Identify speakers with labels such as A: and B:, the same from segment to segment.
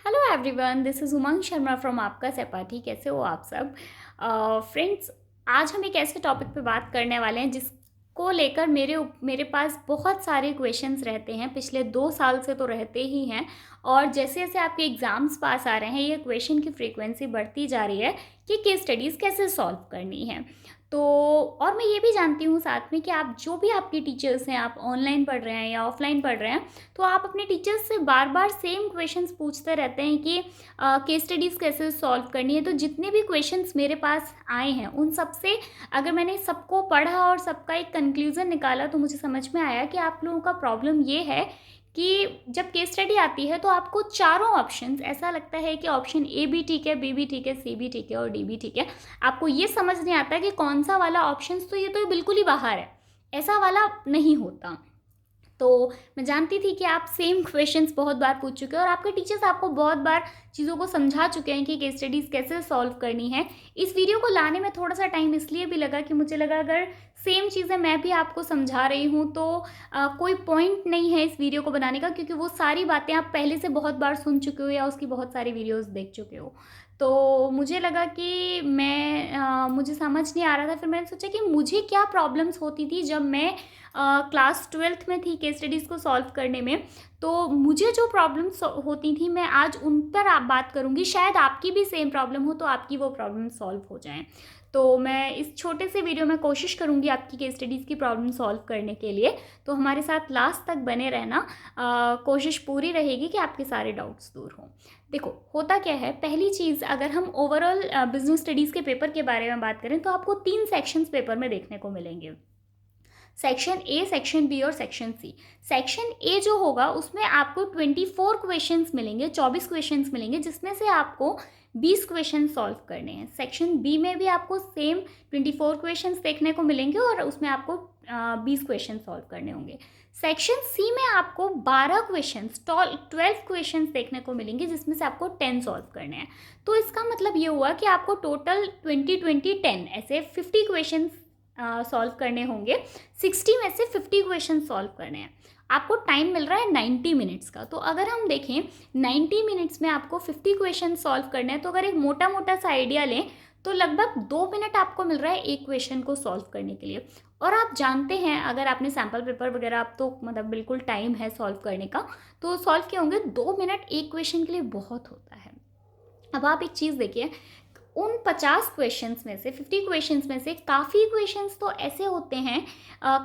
A: Hello everyone, this is Umang Sharma from आपका सहपाठी। कैसे हो आप सब फ्रेंड्स? आज हम एक ऐसे टॉपिक पे बात करने वाले हैं जिसको लेकर मेरे पास बहुत सारे क्वेश्चंस रहते हैं। पिछले 2 साल से तो रहते ही हैं। और जैसे जैसे आपके एग्ज़ाम्स पास आ रहे हैं, ये क्वेश्चन की फ्रीक्वेंसी बढ़ती जा रही है कि केस स्टडीज़ कैसे सॉल्व करनी है। तो और मैं ये भी जानती हूँ साथ में कि आप जो भी आपके टीचर्स हैं, आप ऑनलाइन पढ़ रहे हैं या ऑफलाइन पढ़ रहे हैं, तो आप अपने टीचर्स से बार बार सेम क्वेश्चंस पूछते रहते हैं कि केस स्टडीज़ कैसे सॉल्व करनी है। तो जितने भी क्वेश्चंस मेरे पास आए हैं उन सब से अगर मैंने सबको पढ़ा और सबका एक कंक्लूज़न निकाला, तो मुझे समझ में आया कि आप लोगों का प्रॉब्लम ये है कि जब केस स्टडी आती है तो आपको चारों ऑप्शंस ऐसा लगता है कि ऑप्शन ए भी ठीक है, बी भी ठीक है, सी भी ठीक है और डी भी ठीक है। आपको ये समझ नहीं आता कि कौन सा वाला ऑप्शंस, तो ये बिल्कुल ही बाहर है, ऐसा वाला नहीं होता। तो मैं जानती थी कि आप सेम क्वेश्चंस बहुत बार पूछ चुके हैं और आपके टीचर्स आपको बहुत बार चीज़ों को समझा चुके हैं कि केस स्टडीज़ कैसे सॉल्व करनी है। इस वीडियो को लाने में थोड़ा सा टाइम इसलिए भी लगा कि मुझे लगा अगर सेम चीज़ें मैं भी आपको समझा रही हूँ तो कोई पॉइंट नहीं है इस वीडियो को बनाने का, क्योंकि वो सारी बातें आप पहले से बहुत बार सुन चुके हो या उसकी बहुत सारी वीडियोज़ देख चुके हो। तो मुझे लगा कि मुझे समझ नहीं आ रहा था। फिर मैंने सोचा कि मुझे क्या प्रॉब्लम्स होती थी जब मैं क्लास 12th में थी केस स्टडीज़ को सॉल्व करने में। तो मुझे जो प्रॉब्लम्स होती थी मैं आज उन पर आप बात करूँगी। शायद आपकी भी सेम प्रॉब्लम हो तो आपकी वो प्रॉब्लम सॉल्व हो जाएँ। तो मैं इस छोटे से वीडियो में कोशिश करूँगी आपकी केस स्टडीज़ की प्रॉब्लम सॉल्व करने के लिए। तो हमारे साथ लास्ट तक बने रहना। कोशिश पूरी रहेगी कि आपके सारे डाउट्स दूर हों। देखो, होता क्या है, पहली चीज़ अगर हम ओवरऑल बिजनेस स्टडीज़ के पेपर के बारे में बात करें तो आपको 3 सेक्शंस पेपर में देखने को मिलेंगे। सेक्शन ए, सेक्शन बी और सेक्शन सी। सेक्शन ए जो होगा उसमें आपको 24 क्वेश्चंस मिलेंगे, 24 क्वेश्चंस मिलेंगे, जिसमें से आपको 20 क्वेश्चन सॉल्व करने हैं। सेक्शन बी में भी आपको सेम 24 क्वेश्चंस देखने को मिलेंगे और उसमें आपको 20 क्वेश्चन सॉल्व करने होंगे। सेक्शन सी में आपको 12 क्वेश्चंस 12 क्वेश्चंस देखने को मिलेंगे, जिसमें से आपको 10 सॉल्व करने हैं। तो इसका मतलब ये हुआ कि आपको टोटल 20-20-10 ऐसे 50 क्वेश्चन सॉल्व करने होंगे। 60 में से 50 क्वेश्चन सॉल्व करने हैं। आपको टाइम मिल रहा है 90 मिनट्स का। तो अगर हम देखें 90 मिनट्स में आपको 50 क्वेश्चन सॉल्व करने हैं, तो अगर एक मोटा मोटा सा आइडिया लें तो लगभग 2 मिनट आपको मिल रहा है एक क्वेश्चन को सॉल्व करने के लिए। और आप जानते हैं, अगर आपने सैम्पल पेपर वगैरह, आप तो मतलब बिल्कुल टाइम है सॉल्व करने का, तो सॉल्व किए होंगे। 2 मिनट एक क्वेश्चन के लिए बहुत होता है। अब आप एक चीज़ देखिए, उन 50 क्वेश्चंस में से, 50 क्वेश्चंस में से काफ़ी क्वेश्चंस तो ऐसे होते हैं,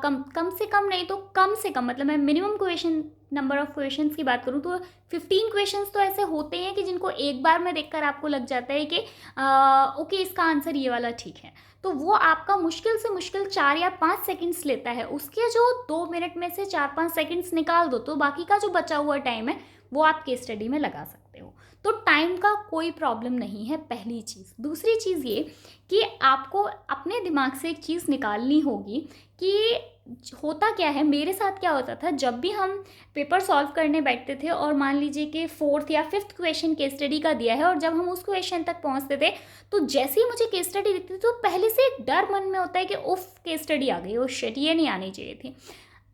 A: कम कम से कम नहीं तो कम से कम, मतलब मैं minimum question number of questions की बात करूँ तो 15 क्वेश्चंस तो ऐसे होते हैं कि जिनको एक बार में देखकर आपको लग जाता है कि ओके, इसका आंसर ये वाला ठीक है। तो वो आपका मुश्किल से मुश्किल 4 या 5 सेकंड्स लेता है। उसके जो 2 मिनट में से 4-5 सेकंड्स निकाल दो तो बाकी का जो बचा हुआ टाइम है वो आप केस स्टडी में लगा सकते हो। तो टाइम का कोई प्रॉब्लम नहीं है, पहली चीज़। दूसरी चीज़ ये कि आपको अपने दिमाग से एक चीज़ निकालनी होगी कि होता क्या है। मेरे साथ क्या होता था, जब भी हम पेपर सॉल्व करने बैठते थे और मान लीजिए कि 4th या 5th क्वेश्चन केस स्टडी का दिया है और जब हम उस क्वेश्चन तक पहुंचते थे तो जैसे ही मुझे केस स्टडी दिखती थी तो पहले से एक डर मन में होता है कि उफ, केस स्टडी आ गई, ओ शिट, ये नहीं आनी चाहिए थी।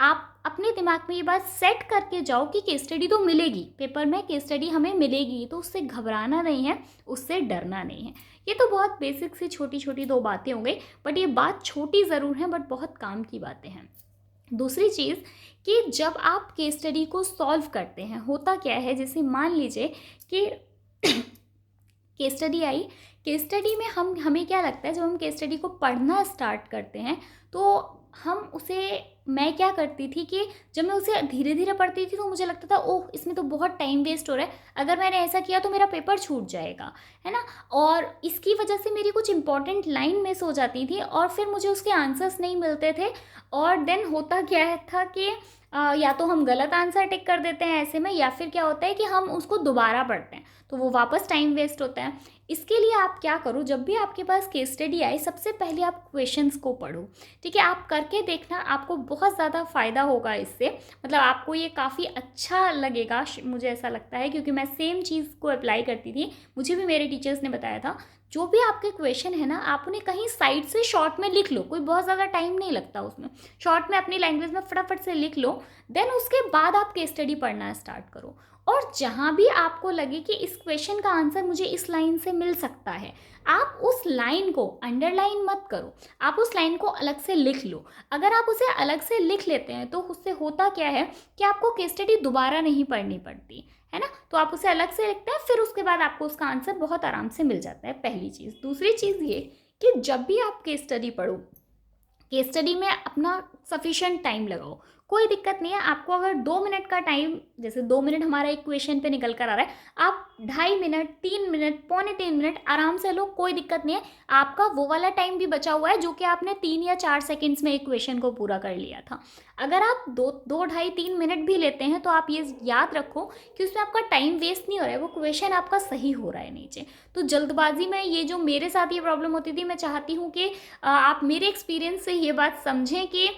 A: आप अपने दिमाग में ये बात सेट करके जाओ कि केस स्टडी तो मिलेगी, पेपर में केस स्टडी हमें मिलेगी, तो उससे घबराना नहीं है, उससे डरना नहीं है। ये तो बहुत बेसिक सी छोटी छोटी 2 बातें हो गई, बट ये बात छोटी ज़रूर है, बट बहुत काम की बातें हैं। दूसरी चीज़ कि जब आप केस स्टडी को सॉल्व करते हैं, होता क्या है, जैसे मान लीजिए कि केस स्टडी आई। केस स्टडी में हमें क्या लगता है, जब हम केस स्टडी को पढ़ना स्टार्ट करते हैं तो हम उसे, मैं क्या करती थी कि जब मैं उसे धीरे धीरे पढ़ती थी तो मुझे लगता था ओह, इसमें तो बहुत टाइम वेस्ट हो रहा है, अगर मैंने ऐसा किया तो मेरा पेपर छूट जाएगा, है ना। और इसकी वजह से मेरी कुछ इंपॉर्टेंट लाइन मिस हो जाती थी और फिर मुझे उसके आंसर्स नहीं मिलते थे। और देन होता क्या था कि या तो हम गलत आंसर टिक कर देते हैं ऐसे में, या फिर क्या होता है कि हम उसको दोबारा पढ़ते हैं तो वो वापस टाइम वेस्ट होता है। इसके लिए आप क्या करो, जब भी आपके पास केस स्टडी आए सबसे पहले आप क्वेश्चंस को पढ़ो, ठीक है। आप करके देखना, आपको बहुत ज़्यादा फ़ायदा होगा इससे, मतलब आपको ये काफ़ी अच्छा लगेगा, मुझे ऐसा लगता है, क्योंकि मैं सेम चीज़ को अप्लाई करती थी। मुझे भी मेरे टीचर्स ने बताया था, जो भी आपके क्वेश्चन है ना, आप उन्हें कहीं साइड से शॉर्ट में लिख लो, कोई बहुत ज़्यादा टाइम नहीं लगता उसमें, शॉर्ट में अपनी लैंग्वेज में फटाफट से लिख लो। देन उसके बाद आप केस स्टडी पढ़ना स्टार्ट करो। और जहाँ भी आपको लगे कि इस क्वेश्चन का आंसर मुझे इस लाइन से मिल सकता है, आप उस लाइन को अंडरलाइन मत करो, आप उस लाइन को अलग से लिख लो। अगर आप उसे अलग से लिख लेते हैं तो उससे होता क्या है कि आपको केस स्टडी दोबारा नहीं पढ़नी पड़ती है ना। तो आप उसे अलग से लिखते हैं, फिर उसके बाद आपको उसका आंसर बहुत आराम से मिल जाता है, पहली चीज़। दूसरी चीज़ ये कि जब भी आप केस स्टडी पढ़ो, केस स्टडी में अपना सफिशेंट टाइम लगाओ, कोई दिक्कत नहीं है। आपको अगर 2 मिनट का टाइम, जैसे 2 मिनट हमारा एक क्वेश्चन पे निकल कर आ रहा है, आप 2.5 मिनट, 3 मिनट, 2.25 मिनट आराम से लो, कोई दिक्कत नहीं है। आपका वो वाला टाइम भी बचा हुआ है जो कि आपने 3 या 4 सेकेंड्स में एक क्वेश्चन को पूरा कर लिया था। अगर आप 2, 2, 2.5, 3 मिनट भी लेते हैं तो आप ये याद रखो कि उसमें आपका टाइम वेस्ट नहीं हो रहा है, वो क्वेश्चन आपका सही हो रहा है नीचे। तो जल्दबाजी में ये जो मेरे साथ ये प्रॉब्लम होती थी, मैं चाहती हूँ कि आप मेरे एक्सपीरियंस से ये बात समझें कि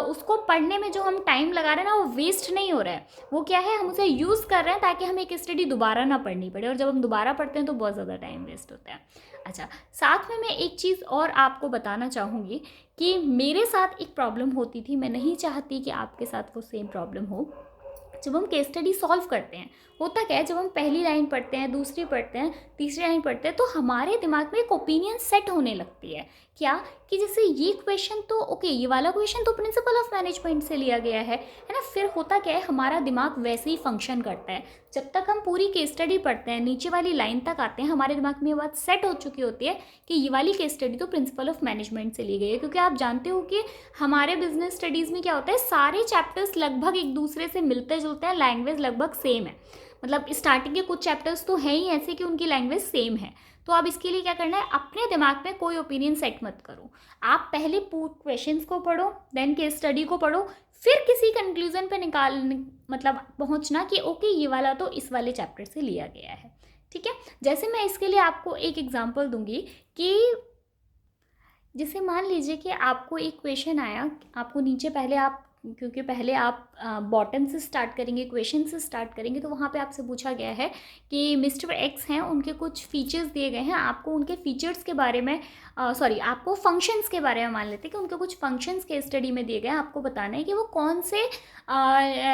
A: उसको पढ़ने में जो हम टाइम लगा रहे हैं ना, वो वेस्ट नहीं हो रहा है। वो क्या है, हम उसे यूज़ कर रहे हैं ताकि हमें एक स्टडी दोबारा ना पढ़नी पड़े, और जब हम दोबारा पढ़ते हैं तो बहुत ज़्यादा टाइम वेस्ट होता है। अच्छा, साथ में मैं एक चीज़ और आपको बताना चाहूँगी कि मेरे साथ एक प्रॉब्लम होती थी, मैं नहीं चाहती कि आपके साथ वो सेम प्रॉब्लम हो। जब हम केस स्टडी सॉल्व करते हैं, होता क्या है, जब हम पहली लाइन पढ़ते हैं, दूसरी पढ़ते हैं, तीसरी लाइन पढ़ते हैं, तो हमारे दिमाग में एक ओपिनियन सेट होने लगती है। क्या कि जैसे ये क्वेश्चन तो ओके, ये वाला क्वेश्चन तो प्रिंसिपल ऑफ मैनेजमेंट से लिया गया है ना। फिर होता क्या है, हमारा दिमाग वैसे ही फंक्शन करता है। जब तक हम पूरी केस स्टडी पढ़ते हैं, नीचे वाली लाइन तक आते हैं, हमारे दिमाग में ये बात सेट हो चुकी होती है कि ये वाली केस स्टडी तो प्रिंसिपल ऑफ मैनेजमेंट से ली गई है। क्योंकि आप जानते हो कि हमारे बिजनेस स्टडीज़ में क्या होता है, सारे चैप्टर्स लगभग एक दूसरे से मिलते जुलते हैं, लैंग्वेज लगभग सेम है। मतलब स्टार्टिंग के कुछ चैप्टर्स तो हैं ही ऐसे कि उनकी लैंग्वेज सेम है। तो अब इसके लिए क्या करना है, अपने दिमाग में कोई ओपिनियन सेट मत करो। आप पहले क्वेश्चंस को पढ़ो, देन केस स्टडी को पढ़ो, फिर किसी कंक्लूजन पे मतलब पहुंचना कि ओके, ये वाला तो इस वाले चैप्टर से लिया गया है। ठीक है, जैसे मैं इसके लिए आपको एक एग्जांपल दूंगी कि जैसे मान लीजिए कि आपको एक क्वेश्चन आया, आपको नीचे क्योंकि पहले आप बॉटम से स्टार्ट करेंगे, क्वेश्चन से स्टार्ट करेंगे, तो वहाँ पे आपसे पूछा गया है कि मिस्टर एक्स हैं, उनके कुछ फीचर्स दिए गए हैं, आपको उनके फीचर्स के बारे में आपको फंक्शंस के बारे में, मान लेते हैं कि उनके कुछ फंक्शंस के स्टडी में दिए गए हैं, आपको बताना है कि वो कौन से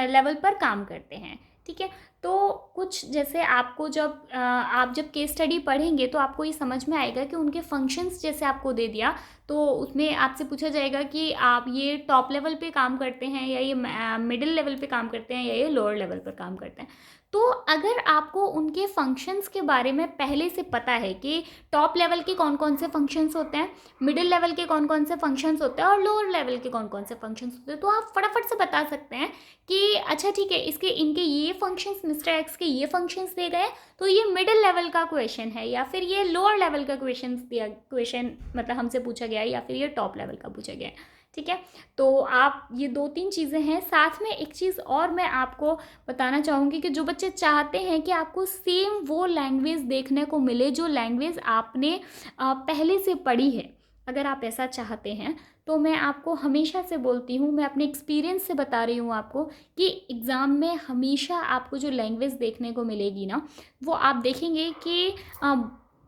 A: लेवल पर काम करते हैं। ठीक है, तो कुछ जैसे आपको आप जब केस स्टडी पढ़ेंगे तो आपको ये समझ में आएगा कि उनके फंक्शंस जैसे आपको दे दिया, तो उसमें आपसे पूछा जाएगा कि आप ये टॉप लेवल पे काम करते हैं, या ये मिडिल लेवल पे काम करते हैं, या ये लोअर लेवल पर काम करते हैं। तो अगर आपको उनके फंक्शंस के बारे में पहले से पता है कि टॉप लेवल के कौन कौन से फंक्शंस होते हैं, मिडिल लेवल के कौन कौन से फंक्शंस होते हैं, और लोअर लेवल के कौन कौन से फंक्शंस होते हैं, तो आप फटाफट से बता सकते हैं कि अच्छा ठीक है, इनके ये फंक्शंस, मिस्टर एक्स के ये फंक्शंस दिए गए, तो ये मिडिल लेवल का क्वेश्चन है, या फिर ये लोअर लेवल का क्वेश्चन मतलब हमसे पूछा गया है, या फिर ये टॉप लेवल का पूछा गया है। ठीक है, तो आप ये 2-3 चीज़ें हैं। साथ में एक चीज़ और मैं आपको बताना चाहूँगी कि जो बच्चे चाहते हैं कि आपको सेम वो लैंग्वेज देखने को मिले जो लैंग्वेज आपने पहले से पढ़ी है, अगर आप ऐसा चाहते हैं तो मैं आपको हमेशा से बोलती हूँ, मैं अपने एक्सपीरियंस से बता रही हूँ आपको कि एग्ज़ाम में हमेशा आपको जो लैंग्वेज देखने को मिलेगी ना, वो आप देखेंगे कि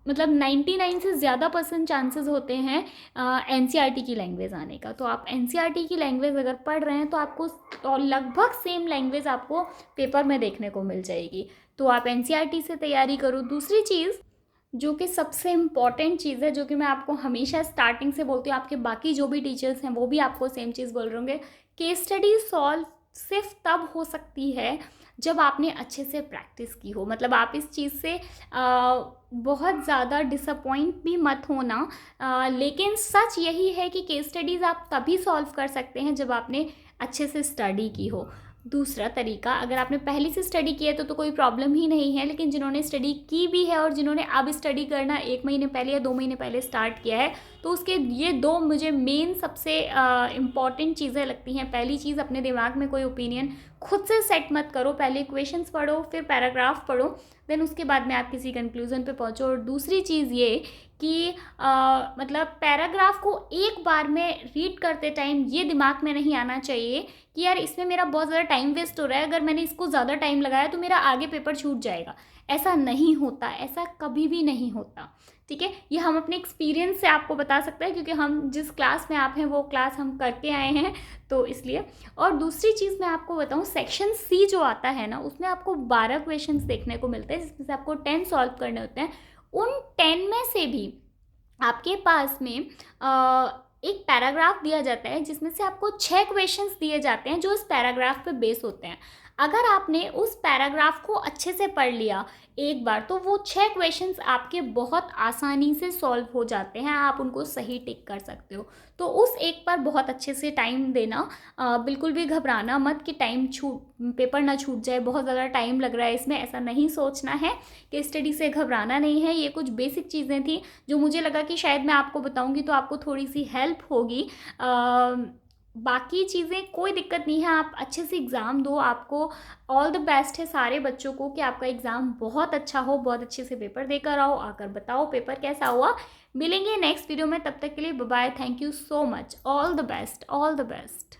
A: मतलब 99 से ज़्यादा % चांसेस होते हैं एनसीईआरटी की लैंग्वेज आने का। तो आप एनसीईआरटी की लैंग्वेज अगर पढ़ रहे हैं तो आपको और लगभग सेम लैंग्वेज आपको पेपर में देखने को मिल जाएगी। तो आप एनसीईआरटी से तैयारी करो। दूसरी चीज़ जो कि सबसे इम्पॉर्टेंट चीज़ है, जो कि मैं आपको हमेशा स्टार्टिंग से बोलती हूँ, आपके बाकी जो भी टीचर्स हैं वो भी आपको सेम चीज़ बोल रहे होंगे, केस स्टडी सॉल्व सिर्फ तब हो सकती है जब आपने अच्छे से प्रैक्टिस की हो। मतलब आप इस चीज़ से बहुत ज़्यादा डिसअपॉइंट भी मत होना, लेकिन सच यही है कि केस स्टडीज़ आप तभी सॉल्व कर सकते हैं जब आपने अच्छे से स्टडी की हो। दूसरा तरीका, अगर आपने पहले से स्टडी किया है तो कोई प्रॉब्लम ही नहीं है, लेकिन जिन्होंने स्टडी की भी है और जिन्होंने अब स्टडी करना 1 महीने पहले या 2 महीने पहले स्टार्ट किया है, तो उसके ये 2 मुझे मेन सबसे इम्पॉर्टेंट चीज़ें लगती हैं। पहली चीज़, अपने दिमाग में कोई ओपिनियन खुद से सेट मत करो, पहले क्वेश्चंस पढ़ो, फिर पैराग्राफ पढ़ो, देन उसके बाद में आप किसी कंक्लूजन पे पहुँचो। और दूसरी चीज़ ये कि मतलब पैराग्राफ को एक बार में रीड करते टाइम ये दिमाग में नहीं आना चाहिए कि यार इसमें मेरा बहुत ज़्यादा टाइम वेस्ट हो रहा है, अगर मैंने इसको ज़्यादा टाइम लगाया तो मेरा आगे पेपर छूट जाएगा। ऐसा नहीं होता, ऐसा कभी भी नहीं होता, ठीक है। ये हम अपने एक्सपीरियंस से आपको बता सकते हैं, क्योंकि हम जिस क्लास में आप हैं वो क्लास हम करके आए हैं, तो इसलिए। और दूसरी चीज़ मैं आपको बताऊँ, सेक्शन सी जो आता है ना, उसमें आपको 12 क्वेश्चंस देखने को मिलते हैं, जिसमें से आपको 10 सॉल्व करने होते हैं। उन 10 में से भी आपके पास में एक पैराग्राफ दिया जाता है, जिसमें से आपको 6 क्वेश्चंस दिए जाते हैं जो इस पैराग्राफ पे बेस होते हैं। अगर आपने उस पैराग्राफ को अच्छे से पढ़ लिया एक बार, तो वो 6 क्वेश्चंस आपके बहुत आसानी से सॉल्व हो जाते हैं, आप उनको सही टिक कर सकते हो। तो उस एक पर बहुत अच्छे से टाइम देना, बिल्कुल भी घबराना मत कि पेपर ना छूट जाए, बहुत ज़्यादा टाइम लग रहा है इसमें, ऐसा नहीं सोचना है। कि स्टडी से घबराना नहीं है। ये कुछ बेसिक चीज़ें थी जो मुझे लगा कि शायद मैं आपको बताऊंगी तो आपको थोड़ी सी हेल्प होगी। बाकी चीज़ें कोई दिक्कत नहीं है, आप अच्छे से एग्ज़ाम दो। आपको ऑल द बेस्ट है सारे बच्चों को कि आपका एग्ज़ाम बहुत अच्छा हो, बहुत अच्छे से पेपर देकर आओ, आकर बताओ पेपर कैसा हुआ। मिलेंगे नेक्स्ट वीडियो में, तब तक के लिए bye bye. Thank you so much. All the best, all the best.